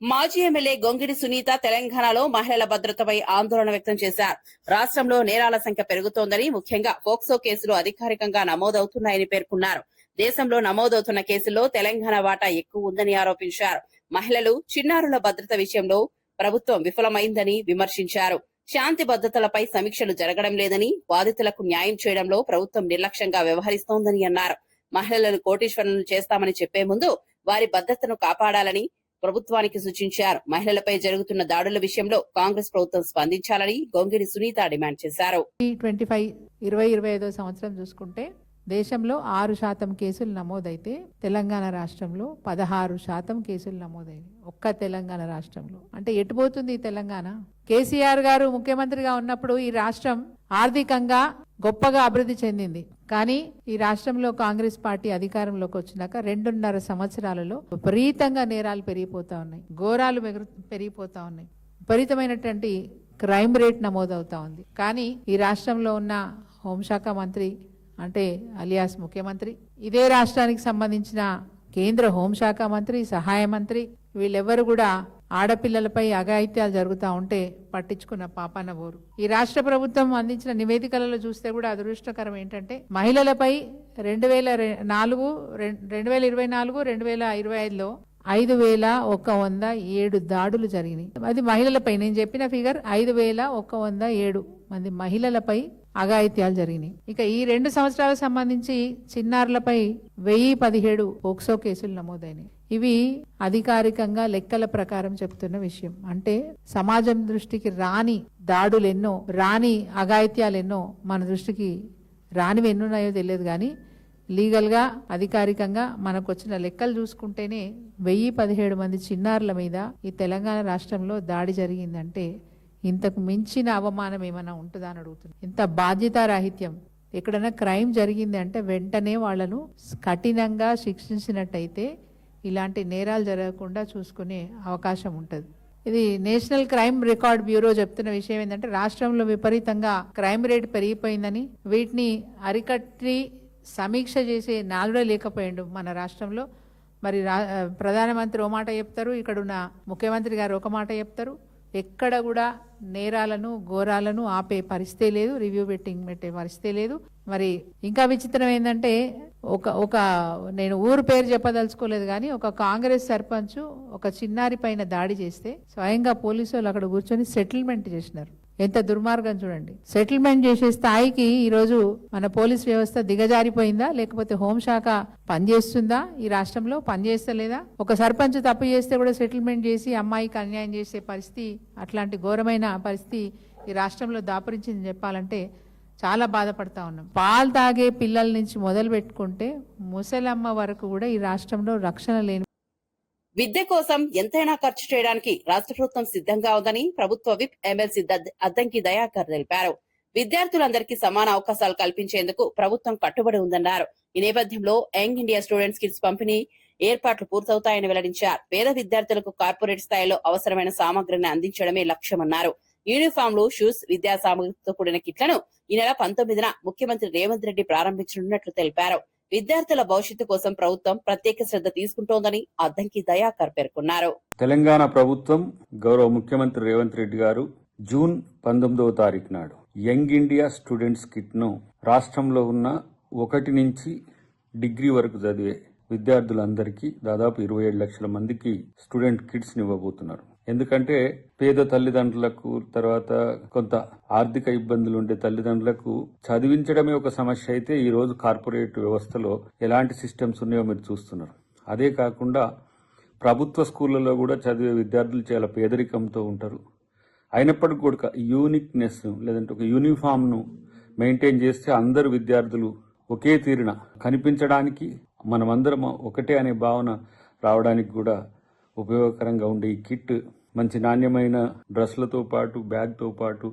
మాజీ ఎమ్మెల్యే గొంగిడి సునీత తెలంగాణలో మహిళల భద్రతపై ఆందోళన వ్యక్తం చేశారు. రాష్ట్రంలో నేరాల సంఖ్య పెరుగుతోందని, ముఖ్యంగా పోక్సో కేసులు అధికారికంగా నమోదవుతున్నాయని పేర్కొన్నారు. దేశంలో నమోదవుతున్న కేసుల్లో తెలంగాణ వాటా ఎక్కువ ఉందని ఆరోపించారు. మహిళలు, చిన్నారుల భద్రత విషయంలో ప్రభుత్వం విఫలమైందని విమర్శించారు. శాంతి భద్రతలపై సమీక్షలు జరగడం లేదని, బాధితులకు న్యాయం చేయడంలో ప్రభుత్వం నిర్లక్ష్యంగా వ్యవహరిస్తోందని అన్నారు. మహిళలను కోటీశ్వరులను చేస్తామని చెప్పే ముందు వారి భద్రతను కాపాడాలని ప్రభుత్వానికి సూచించారు. మహిళలపై జరుగుతున్న దాడుల విషయంలో కాంగ్రెస్ ప్రభుత్వం స్పందించాలని గొంగిడి సునీత డిమాండ్ చేశారు. 2025 సంవత్సరం చూసుకుంటే దేశంలో 6% కేసులు నమోదైతే తెలంగాణ రాష్ట్రంలో 16% కేసులు నమోదైనాయి. ఒక్క తెలంగాణ రాష్ట్రంలో. అంటే ఎటుపోతుంది ఈ తెలంగాణ? కేసీఆర్ గారు ముఖ్యమంత్రిగా ఉన్నప్పుడు ఈ రాష్ట్రం ఆర్థికంగా గొప్పగా అభివృద్ధి చెందింది. కానీ ఈ రాష్ట్రంలో కాంగ్రెస్ పార్టీ అధికారంలోకి వచ్చినాక 2.5 సంవత్సరాలలో విపరీతంగా నేరాలు పెరిగిపోతా ఉన్నాయి, ఘోరాలు పెరిగిపోతా ఉన్నాయి, విపరీతమైనటువంటి క్రైమ్ రేట్ నమోదవుతా ఉంది. కానీ ఈ రాష్ట్రంలో ఉన్న హోంశాఖ మంత్రి అంటే అలియాస్ ముఖ్యమంత్రి, ఇదే రాష్ట్రానికి సంబంధించిన కేంద్ర హోంశాఖ మంత్రి, సహాయ మంత్రి, వీళ్ళెవ్వరు కూడా ఆడపిల్లలపై అఘాయిత్యాలు జరుగుతూ ఉంటే పట్టించుకున్న పాపాన పోరు. ఈ రాష్ట్ర ప్రభుత్వం అందించిన నివేదికలలో చూస్తే కూడా అదృష్టకరం ఏంటంటే మహిళలపై 2024, 2025లో 5,107 దాడులు జరిగినాయి. అది మహిళలపై, నేను చెప్పిన ఫిగర్ 5,107 మంది మహిళలపై అఘాయిత్యాలు జరిగినాయి. ఇక ఈ 2 సంవత్సరాలకు సంబంధించి చిన్నారులపై 1017 పోక్సో కేసులు నమోదైనాయి. ఇవి అధికారికంగా లెక్కల ప్రకారం చెప్తున్న విషయం. అంటే సమాజం దృష్టికి రాని దాడులెన్నో, రాని అఘాయిత్యాలెన్నో, మన దృష్టికి రానివి ఎన్నున్నాయో తెలియదు. కానీ లీగల్గా అధికారికంగా మనకు వచ్చిన లెక్కలు చూసుకుంటేనే 1017 మంది చిన్నారుల మీద ఈ తెలంగాణ రాష్ట్రంలో దాడి జరిగిందంటే ఇంతకు మించిన అవమానం ఏమైనా ఉంటుందా అని అడుగుతుంది. ఇంత బాధ్యతారాహిత్యం. ఎక్కడైనా క్రైమ్ జరిగింది అంటే వెంటనే వాళ్లను కఠినంగా శిక్షించినట్టయితే ఇలాంటి నేరాలు జరగకుండా చూసుకునే అవకాశం ఉంటుంది. ఇది నేషనల్ క్రైమ్ రికార్డ్ బ్యూరో చెప్తున్న విషయం ఏంటంటే రాష్ట్రంలో విపరీతంగా క్రైమ్ రేట్ పెరిగిపోయిందని, వీటిని అరికట్టి సమీక్ష చేసే నాలుడే లేకపోయిండు మన రాష్ట్రంలో. మరి ప్రధానమంత్రి ఓ మాట చెప్తారు, ఇక్కడున్న ముఖ్యమంత్రి గారు ఒక మాట చెప్తారు. ఎక్కడ కూడా నేరాలను, ఘోరాలను ఆపే పరిస్థితే లేదు, రివ్యూ పెట్టే పరిస్థితే లేదు. మరి ఇంకా విచిత్రం ఏంటంటే ఒక నేను ఊరు పేరు చెప్పదలుచుకోలేదు కానీ ఒక కాంగ్రెస్ సర్పంచ్ ఒక చిన్నారి పైన దాడి చేస్తే స్వయంగా పోలీసు వాళ్ళు అక్కడ కూర్చొని సెటిల్మెంట్ చేసినారు. ఎంత దుర్మార్గం చూడండి. సెటిల్మెంట్ చేసే స్థాయికి ఈరోజు మన పోలీస్ వ్యవస్థ దిగజారిపోయిందా, లేకపోతే హోంశాఖ పనిచేస్తుందా? ఈ రాష్ట్రంలో పనిచేస్తలేదా? ఒక సర్పంచ్ తప్పు చేస్తే కూడా సెటిల్మెంట్ చేసి అమ్మాయికి అన్యాయం చేసే పరిస్థితి, అట్లాంటి ఘోరమైన పరిస్థితి ఈ రాష్ట్రంలో దాపురించింది చెప్పాలంటే చాలా బాధపడతా ఉన్నాం. పాలు తాగే పిల్లల నుంచి మొదలు పెట్టుకుంటే ముసలమ్మ వరకు కూడా ఈ రాష్ట్రంలో రక్షణ లేని. విద్య కోసం ఎంతైనా ఖర్చు చేయడానికి రాష్ట్ర ప్రభుత్వం సిద్ధంగా ఉందని ప్రభుత్వ విప్ ఎమ్మెల్సీ అద్దంకి దయాకర్ తెలిపారు. విద్యార్థులందరికీ సమాన అవకాశాలు కల్పించేందుకు ప్రభుత్వం కట్టుబడి ఉందన్నారు. ఈ నేపథ్యంలో యంగ్ ఇండియా స్టూడెంట్స్ కిట్స్ పంపిణీ ఏర్పాట్లు పూర్తవుతాయని వెల్లడించారు. పేద విద్యార్థులకు కార్పొరేట్ స్థాయిలో అవసరమైన సామగ్రిని అందించడమే లక్ష్యమన్నారు. యూనిఫామ్లు, షూస్, విద్యా సామగ్రితో కూడిన కిట్లను ఈ నెల 19న ముఖ్యమంత్రి రేవంత్ రెడ్డి ప్రారంభించనున్నట్లు తెలిపారు. విద్యార్థుల భవిష్యత్తు కోసం ప్రభుత్వం ప్రత్యేక శ్రద్ధ తీసుకుంటోందని అద్దంకి దయాకర్ పేర్కొన్నారు. తెలంగాణ ప్రభుత్వం గౌరవ ముఖ్యమంత్రి రేవంత్ రెడ్డి గారు జూన్ 19వ తారీఖు నాడు యంగ్ ఇండియా స్టూడెంట్స్ కిట్ ను రాష్ట్రంలో ఉన్న 1 నుంచి డిగ్రీ వరకు చదివే విద్యార్థులందరికీ దాదాపు 27 లక్షల మందికి స్టూడెంట్ కిట్స్ ఇవ్వబోతున్నారు. ఎందుకంటే పేద తల్లిదండ్రులకు, తర్వాత కొంత ఆర్థిక ఇబ్బందులు ఉండే తల్లిదండ్రులకు చదివించడమే ఒక సమస్య అయితే ఈ రోజు కార్పొరేట్ వ్యవస్థలో ఎలాంటి సిస్టమ్స్ ఉన్నాయో మీరు చూస్తున్నారు. అదే కాకుండా ప్రభుత్వ స్కూళ్లలో కూడా చదివే విద్యార్థులు చాలా పేదరికంతో ఉంటారు. అయినప్పటికీ కూడా యూనిక్నెస్ లేదంటే ఒక యూనిఫామ్ను మెయింటైన్ చేస్తే అందరు విద్యార్థులు ఒకే తీరున కనిపించడానికి, మనమందరం ఒకటే అనే భావన రావడానికి కూడా ఉపయోగకరంగా ఉండే ఈ కిట్ మంచి నాణ్యమైన డ్రెస్లతో పాటు, బ్యాగ్తో పాటు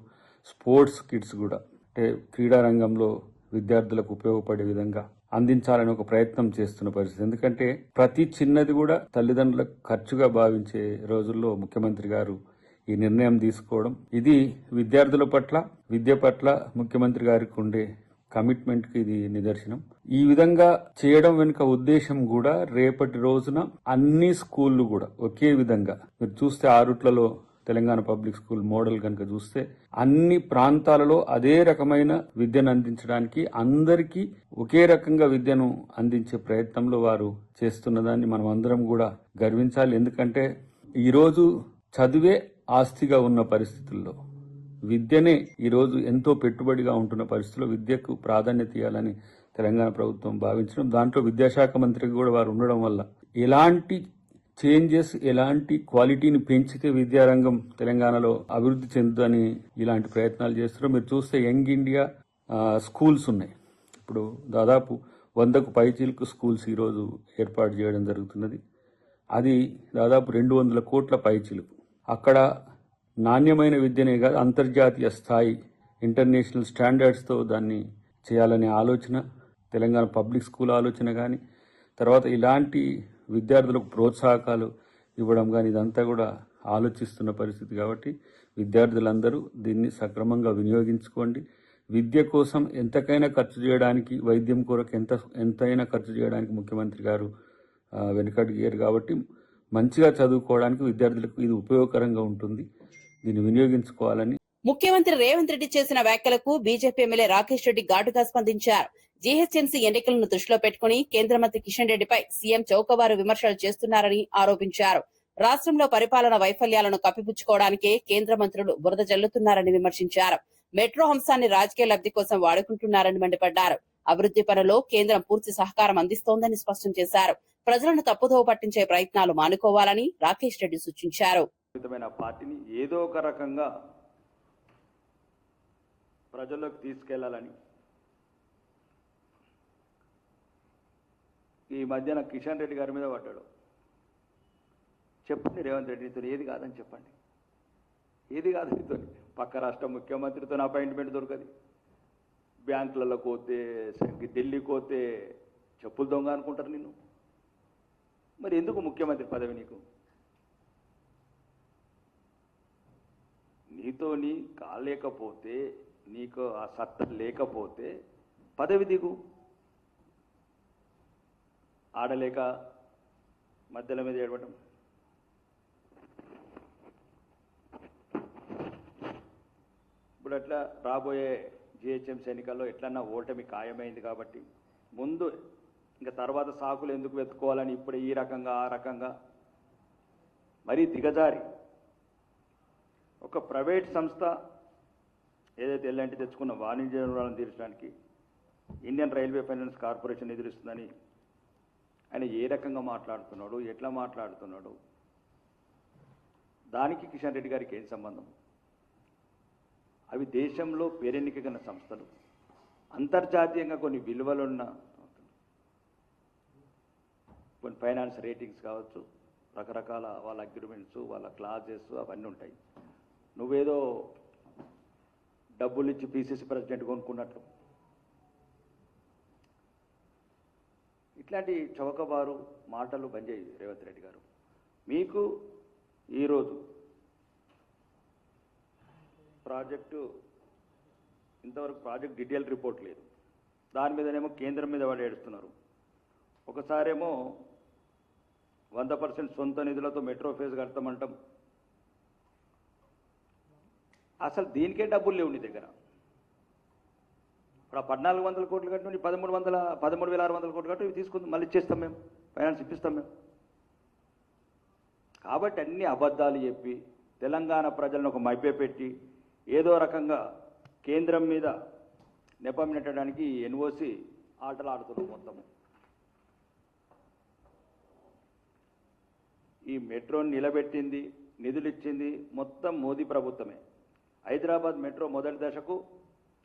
స్పోర్ట్స్ కిట్స్ కూడా, అంటే క్రీడా రంగంలో విద్యార్థులకు ఉపయోగపడే విధంగా అందించాలని ఒక ప్రయత్నం చేస్తున్న పరిస్థితి. ఎందుకంటే ప్రతి చిన్నది కూడా తల్లిదండ్రులకు ఖర్చుగా భావించే రోజుల్లో ముఖ్యమంత్రి గారు ఈ నిర్ణయం తీసుకోవడం, ఇది విద్యార్థుల పట్ల, విద్య పట్ల ముఖ్యమంత్రి గారికి ఉండే కమిట్మెంట్ కి ఇది నిదర్శనం. ఈ విధంగా చేయడం వెనుక ఉద్దేశం కూడా రేపటి రోజున అన్ని స్కూళ్లు కూడా ఒకే విధంగా, మీరు చూస్తే ఆరుట్లలో తెలంగాణ పబ్లిక్ స్కూల్ మోడల్ కనుక చూస్తే అన్ని ప్రాంతాలలో అదే రకమైన విద్యను అందించడానికి, అందరికీ ఒకే రకంగా విద్యను అందించే ప్రయత్నంలో వారు చేస్తున్నదాన్ని మనం అందరం కూడా గర్వించాలి. ఎందుకంటే ఈరోజు చదువే ఆస్తిగా ఉన్న పరిస్థితుల్లో, విద్యనే ఈరోజు ఎంతో పెట్టుబడిగా ఉంటున్న పరిస్థితుల్లో విద్యకు ప్రాధాన్యత ఇవ్వాలని తెలంగాణ ప్రభుత్వం భావించడం, దాంట్లో విద్యాశాఖ మంత్రికి కూడా వారు ఉండడం వల్ల ఎలాంటి చేంజెస్, ఎలాంటి క్వాలిటీని పెంచితే విద్యారంగం తెలంగాణలో అభివృద్ధి చెందుదని ఇలాంటి ప్రయత్నాలు చేస్తున్నారు. మీరు చూస్తే యంగ్ ఇండియా స్కూల్స్ ఉన్నాయి, ఇప్పుడు దాదాపు 100కు పైచీలకు స్కూల్స్ ఈరోజు ఏర్పాటు చేయడం జరుగుతున్నది. అది దాదాపు 200 కోట్ల పైచీలకు. అక్కడ నాణ్యమైన విద్యనే కాదు, అంతర్జాతీయ స్థాయి ఇంటర్నేషనల్ స్టాండర్డ్స్తో దాన్ని చేయాలనే ఆలోచన తెలంగాణ పబ్లిక్ స్కూల్ ఆలోచన కానీ, తర్వాత ఇలాంటి విద్యార్థులకు ప్రోత్సాహకాలు ఇవ్వడం కానీ, ఇదంతా కూడా ఆలోచిస్తున్న పరిస్థితి. కాబట్టి విద్యార్థులందరూ దీన్ని సక్రమంగా వినియోగించుకోండి. విద్య కోసం ఎంతకైనా ఖర్చు చేయడానికి, వైద్యం కొరకు ఎంతైనా ఖర్చు చేయడానికి ముఖ్యమంత్రి గారు వెనుకడిగారు. కాబట్టి మంచిగా చదువుకోవడానికి విద్యార్థులకు ఇది ఉపయోగకరంగా ఉంటుంది. దీన్ని వినియోగించుకోవాలని ముఖ్యమంత్రి రేవంత్ రెడ్డి చేసిన వ్యాఖ్యలకు బీజేపీ ఎమ్మెల్యే రాకేష్ రెడ్డి ఘాటుగా స్పందించారు. జీహెచ్ఎంసీ ఎన్నికలను దృష్టిలో పెట్టుకుని కేంద్ర మంత్రి కిషన్ రెడ్డిపై సీఎం చౌకబారు విమర్శలు చేస్తున్నారని ఆరోపించారు. రాష్ట్రంలో పరిపాలన వైఫల్యాలను కప్పిపుచ్చుకోవడానికే కేంద్ర మంత్రులు బురద జల్లుతున్నారని విమర్శించారు. మెట్రో అంశాన్ని రాజకీయ లబ్ధి కోసం వాడుకుంటున్నారని మండిపడ్డారు. అభివృద్ధి పనుల్లో కేంద్రం పూర్తి సహకారం అందిస్తోందని స్పష్టం చేశారు. ప్రజలను తప్పుదోవ పట్టించే ప్రయత్నాలు మానుకోవాలని రాకేష్ రెడ్డి సూచించారు. పార్టీని ఏదో ఒక రకంగా ప్రజల్లోకి తీసుకెళ్లాలని ఈ మధ్యన కిషన్ రెడ్డి గారి మీద పడ్డాడు. చెప్పండి రేవంత్ రెడ్డితో ఏది కాదని చెప్పండి. ఏది కాదు నీతో పక్క రాష్ట్ర ముఖ్యమంత్రితో అపాయింట్మెంట్ దొరకదు. బ్యాంకులలో పోతే, ఢిల్లీకి పోతే చెప్పులు దొంగ అనుకుంటారు నిన్ను. మరి ఎందుకు ముఖ్యమంత్రి పదవి నీకు? నీతో నీ కాలేకపోతే, నీకు ఆ సత్తా లేకపోతే పదవి దిగు. ఆడలేక మధ్యలో మీద ఏడవటం. ఇప్పుడు అట్లా రాబోయే జిహెచ్ఎంసీ ఎన్నికల్లో ఎట్లన్నా ఓటమి ఖాయమైంది కాబట్టి ముందు ఇంకా తర్వాత సాకులు ఎందుకు వెతుక్కోవాలని ఇప్పుడు ఈ రకంగా ఆ రకంగా మరీ దిగజారి ఒక ప్రైవేట్ సంస్థ ఏదైతే ఎల్ఎన్టీ తెచ్చుకున్న వాణిజ్య రుణాలను తీర్చడానికి ఇండియన్ రైల్వే ఫైనాన్స్ కార్పొరేషన్ ఎదురిస్తుందని ఆయన ఏ రకంగా మాట్లాడుతున్నాడు, ఎట్లా మాట్లాడుతున్నాడు, దానికి కిషన్ రెడ్డి గారికి ఏం సంబంధం? అవి దేశంలో పేరెన్నికగల సంస్థలు, అంతర్జాతీయంగా కొన్ని విలువలున్న కొన్ని ఫైనాన్స్ రేటింగ్స్ కావచ్చు, రకరకాల వాళ్ళ అగ్రిమెంట్స్, వాళ్ళ క్లాజెస్ అవన్నీ ఉంటాయి. నువ్వేదో డబ్బులు ఇచ్చి పీసీసీ ప్రెసిడెంట్ కొనుక్కున్నట్లు ఇట్లాంటి చౌకబారు మాటలు బంద్ చేయి రేవంత్ రెడ్డి గారు. మీకు ఈరోజు ప్రాజెక్టు ఇంతవరకు ప్రాజెక్ట్ డీటెయిల్ రిపోర్ట్ లేదు. దాని మీదనేమో కేంద్రం మీద వాళ్ళు ఏడుస్తున్నారు. ఒకసారేమో 100% సొంత నిధులతో మెట్రో ఫేజ్ కడతామంటాం. అసలు దీనికే డబ్బులు లేవు నీ దగ్గర. ఇప్పుడు 1400 కోట్లు కట్టు, 13,600 కోట్లు కట్టు, ఇవి తీసుకుందాం, మళ్ళీ ఇచ్చేస్తాం మేము, ఫైనాన్స్ ఇప్పిస్తాం మేము. కాబట్టి అన్ని అబద్ధాలు చెప్పి తెలంగాణ ప్రజలను ఒక మభ్యపెట్టి ఏదో రకంగా కేంద్రం మీద నెపం నెట్టడానికి ఎన్ఓసి ఆటలు ఆడుతున్నాం మొత్తము. ఈ మెట్రోని నిలబెట్టింది, నిధులు ఇచ్చింది మొత్తం మోదీ ప్రభుత్వమే. హైదరాబాద్ మెట్రో మొదటి దశకు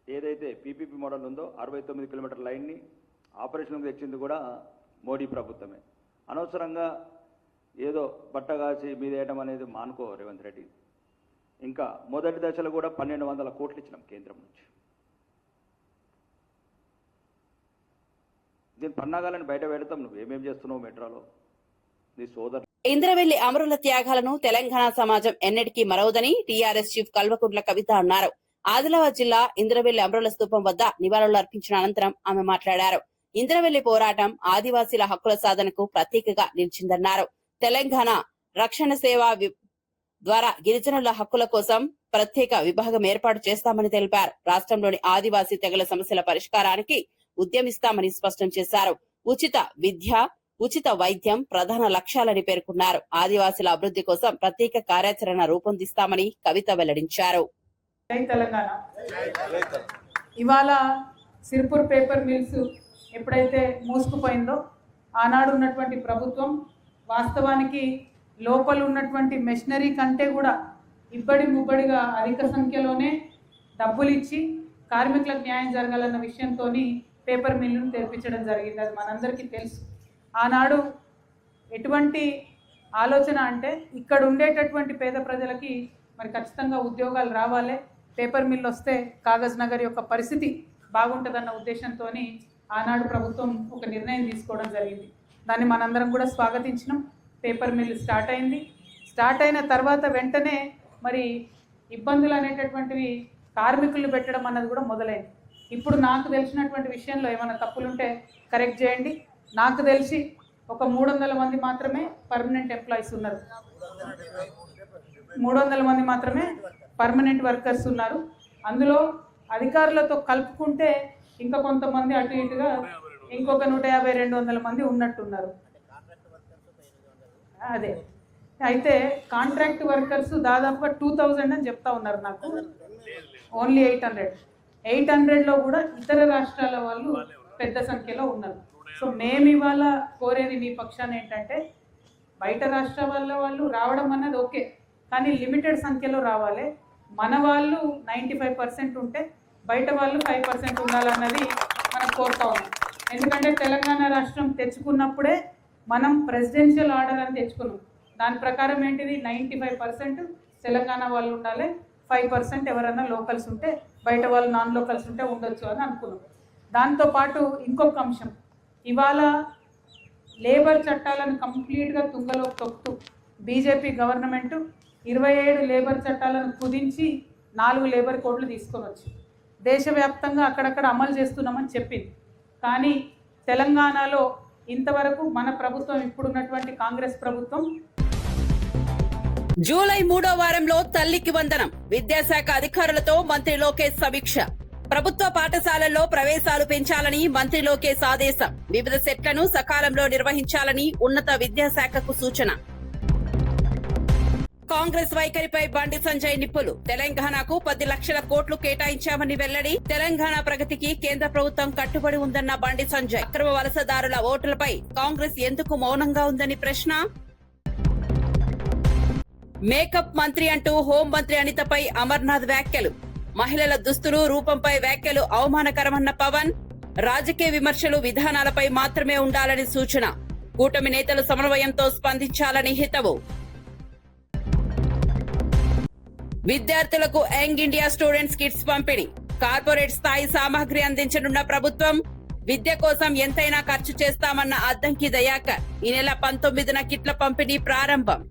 ఏదైతే పీపీపీ మోడల్ ఉందో 69 కిలోమీటర్ లైన్ని ఆపరేషన్కి తెచ్చింది కూడా మోడీ ప్రభుత్వమే. అనవసరంగా ఏదో బట్టగాసి మీదేయటం అనేది మానుకో రేవంత్ రెడ్డి. ఇంకా మొదటి దశలో కూడా 1200 కోట్లు ఇచ్చినాం కేంద్రం నుంచి. దీని పన్నాగాలని బయట పెడతాం. నువ్వు ఏమేం చేస్తున్నావు మెట్రోలో, నీ సోదరు. ఇంద్రవెల్లి అమరుల త్యాగాలను తెలంగాణ సమాజం ఎన్నటికీ మరవదని టీఆర్ఎస్ చీఫ్ కల్వకుంట్ల కవిత అన్నారు. ఆదిలాబాద్ జిల్లా ఇంద్రవెల్లి అమరుల స్తూపం వద్ద నివాళులు అర్పించిన అనంతరం ఆమె మాట్లాడారు. ఇంద్రవెల్లి పోరాటం ఆదివాసీల హక్కుల సాధనకు ప్రతీకగా నిలిచిందన్నారు. తెలంగాణ రక్షణ సేవ ద్వారా గిరిజనుల హక్కుల కోసం ప్రత్యేక విభాగం ఏర్పాటు చేస్తామని తెలిపారు. రాష్ట్రంలోని ఆదివాసీ తెగల సమస్యల పరిష్కారానికి ఉద్యమిస్తామని స్పష్టం చేశారు. ఉచిత విద్య, ఉచిత వైద్యం ప్రధాన లక్ష్యాలని పేర్కొన్నారు. ఆదివాసీల అభివృద్ధి కోసం ప్రత్యేక కార్యాచరణ రూపొందిస్తామని కవిత వెల్లడించారు. తెలంగాణ ఇవాళ సిర్పూర్ పేపర్ మిల్స్ ఎప్పుడైతే మూసుకుపోయిందో ఆనాడు ఉన్నటువంటి ప్రభుత్వం వాస్తవానికి లోపల ఉన్నటువంటి మెషినరీ కంటే కూడా ఇబ్బడి ముబ్బడిగా అధిక సంఖ్యలోనే డబ్బులు ఇచ్చి కార్మికులకు న్యాయం జరగాలన్న విషయంతో పేపర్ మిల్లును తెరిపించడం జరిగింది. అది మనందరికీ తెలుసు. ఆనాడు ఎటువంటి ఆలోచన అంటే ఇక్కడ ఉండేటటువంటి పేద ప్రజలకి మరి ఖచ్చితంగా ఉద్యోగాలు రావాలి, పేపర్ మిల్ వస్తే కాగజ్ నగర్ యొక్క పరిస్థితి బాగుంటుందన్న ఉద్దేశంతో ఆనాడు ప్రభుత్వం ఒక నిర్ణయం తీసుకోవడం జరిగింది. దాన్ని మనందరం కూడా స్వాగతించినాం. పేపర్ మిల్ స్టార్ట్ అయింది. స్టార్ట్ అయిన తర్వాత వెంటనే మరి ఇబ్బందులు అనేటటువంటివి కార్మికులు పెట్టడం అన్నది కూడా మొదలైంది. ఇప్పుడు నాకు తెలిసినటువంటి విషయంలో ఏమైనా తప్పులుంటే కరెక్ట్ చేయండి. నాకు తెలిసి ఒక 300 మంది మాత్రమే పర్మనెంట్ ఎంప్లాయీస్ ఉన్నారు. 300 మంది మాత్రమే పర్మనెంట్ వర్కర్స్ ఉన్నారు. అందులో అధికారులతో కలుపుకుంటే ఇంకా కొంతమంది అటు ఇటుగా ఇంకొక 150-200 మంది ఉన్నట్టున్నారు. అదే అయితే కాంట్రాక్ట్ వర్కర్స్ దాదాపుగా 2000 అని చెప్తా ఉన్నారు నాకు. ఓన్లీ 800లో కూడా ఇతర రాష్ట్రాల వాళ్ళు పెద్ద సంఖ్యలో ఉన్నారు. సో మేము ఇవాళ కోరేది మీ పక్షాన ఏంటంటే బయట రాష్ట్రాల వాళ్ళు రావడం అన్నది ఓకే, కానీ లిమిటెడ్ సంఖ్యలో రావాలి. మన వాళ్ళు 95% ఉంటే బయట వాళ్ళు 5% ఉండాలన్నది మనం కోరుతా ఉన్నాం. ఎందుకంటే తెలంగాణ రాష్ట్రం తెచ్చుకున్నప్పుడే మనం ప్రెసిడెన్షియల్ ఆర్డర్ అని తెచ్చుకున్నాం. దాని ప్రకారం ఏంటిది 95% తెలంగాణ వాళ్ళు ఉండాలి, 5% ఎవరైనా లోకల్స్ ఉంటే బయట వాళ్ళు నాన్ లోకల్స్ ఉంటే ఉండొచ్చు అని అనుకున్నాం. దాంతోపాటు ఇంకొక అంశం, ఇవాళ లేబర్ చట్టాలను కంప్లీట్గా తుంగలో తొక్కుతూ బీజేపీ గవర్నమెంట్ 27 లేబర్ చట్టాలను కుదించి 4 లేబర్ కోడ్లు తీసుకొని వచ్చి దేశవ్యాప్తంగా అక్కడక్కడ అమలు చేస్తున్నామని చెప్పింది. కానీ తెలంగాణలో ఇంతవరకు మన ప్రభుత్వం, ఇప్పుడున్నటువంటి కాంగ్రెస్ ప్రభుత్వం జూలై 3వ వారంలో తల్లికి వందనం. విద్యాశాఖ అధికారులతో మంత్రి లోకేష్ సమీక్ష. ప్రభుత్వ పాఠశాలల్లో ప్రవేశాలు పెంచాలని మంత్రి లోకేష్ ఆదేశం. వివిధ సెట్లను సకాలంలో నిర్వహించాలని ఉన్నత విద్యాశాఖకు సూచన. కాంగ్రెస్ వైఖరిపై బండి సంజయ్ నిప్పులు. తెలంగాణకు 10 లక్షల కోట్లు కేటాయించామని వెల్లడి. తెలంగాణ ప్రగతికి కేంద్ర ప్రభుత్వం కట్టుబడి ఉందన్న బండి సంజయ్. అక్రమ వలసదారుల ఓట్లపై కాంగ్రెస్ ఎందుకు మౌనంగా ఉందని ప్రశ్న. మేకప్ మంత్రి అంటూ హోంమంత్రి అనితపై అమర్నాథ్ వ్యాఖ్యలు. మహిళల దుస్తులు, రూపంపై వ్యాఖ్యలు అవమానకరమన్న పవన్. రాజకీయ విమర్శలు విధానాలపై మాత్రమే ఉండాలని సూచన. కూటమి నేతలు సమన్వయంతో స్పందించాలని హితవు. విద్యార్థులకు యంగ్ ఇండియా స్టూడెంట్స్ కిట్స్ పంపిణీ. కార్పొరేట్ స్థాయి సామాగ్రి అందించనున్న ప్రభుత్వం. విద్య కోసం ఎంతైనా ఖర్చు చేస్తామన్న అద్దంకి దయాకర్. ఈ నెల 19న కిట్ల పంపిణీ ప్రారంభం.